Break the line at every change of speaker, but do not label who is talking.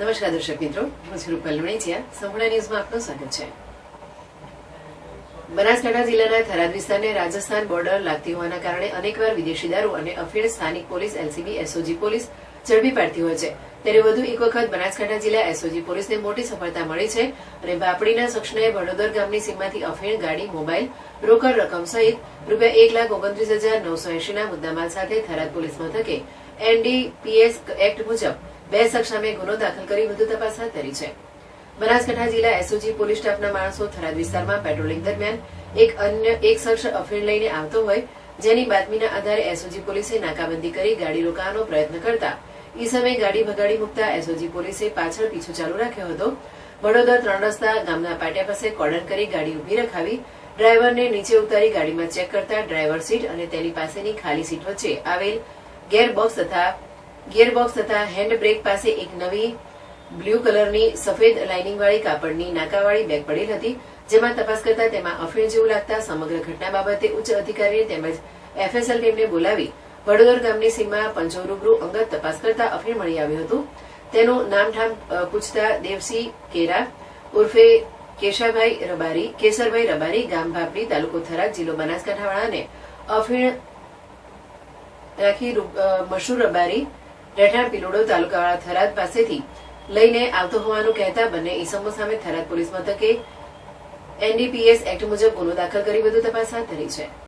નમસ્કાર દર્શક મિત્રો, હું છું રૂપલ વણેચિયા. સંપૂર્ણ ન્યૂઝમાં આપનું સ્વાગત છે. બનાસકાંઠા જિલ્લાના થરાદ વિસ્તારને રાજસ્થાન બોર્ડર લાગતી હોવાના કારણે અનેકવાર વિદેશી દારૂ અને અફીણ સ્થાનિક પોલીસ એલસીબી એસઓજી પોલીસ ઝડપી પાડતી હોય છે. ત્યારે વધુ એક વખત બનાસકાંઠા જિલ્લા એસઓજી પોલીસને મોટી સફળતા મળી છે અને બાપડીના શખ્સને વડોદર ગામની સીમમાંથી અફીણ, ગાડી, મોબાઈલ, રોકડ રકમ સહિત ₹1,29,980 ના મુદ્દામાલ સાથે થરાદ પોલીસ મથકે એનડીપીએસ એક્ટ મુજબ 2 શખ્સ સામે ગુનો દાખલ કરી વધુ તપાસ હાથ ધરી છે. બનાસકાંઠા જિલ્લા એસઓજી પોલીસ સ્ટાફના માણસો થરાદ વિસ્તારમાં પેટ્રોલિંગ દરમિયાન એક શખ્સ અફીણ લઈને આવતો હોય, જેની બાતમીના આધારે એસઓજી પોલીસે નાકાબંધી કરી ગાડી રોકવાનો પ્રયત્ન કરતા ઈસમે ગાડી ભગાડી મૂકતા એસઓજી પોલીસે પાછળ પીછો ચાલુ રાખ્યો હતો. વડોદર 3 રસ્તા ગામના પાટિયા પાસે કોર્ડન કરી ગાડી ઉભી રખાવી ડ્રાઈવરને નીચે ઉતારી ગાડીમાં ચેક કરતા ડ્રાઈવર સીટ અને તેની પાસેની ખાલી સીટ વચ્ચે આવેલ ગિયરબોક્સ તથા હેન્ડ બ્રેક પાસે એક નવી બ્લુ કલરની સફેદ લાઇનિંગવાળી કાપડની નાકાવાળી બેગ પડેલ હતી, જેમાં તપાસ કરતા તેમાં અફીણ જેવું લાગતા સમગ્ર ઘટના બાબતે ઉચ્ચ અધિકારીને તેમજ એફએસએલ ટીમને બોલાવી વડોદર ગામની સીમા પંચો રૂબરૂ અંગત તપાસ કરતા અફીણ મળી આવ્યું હતું. તેનું નામઠામ પૂછતા દેવસિંહ કેરા ઉર્ફે કેસરભાઈ રબારી, ગામ ભાપડી, તાલુકો થરાદ, જિલ્લો બનાસકાંઠાવાળાને અફીણ રાખી મશહૂર રબારી, રહેઠાણ પિલોડો, તાલુકાવાળા થરાદ પાસેથી લઈને આવતો હોવાનું કહેતા બંને ઈસમો સામે થરાદ પોલીસ મથકે એનડીપીએસ એક્ટ મુજબ ગુનો દાખલ કરી વધુ તપાસ હાથ ધરી છે.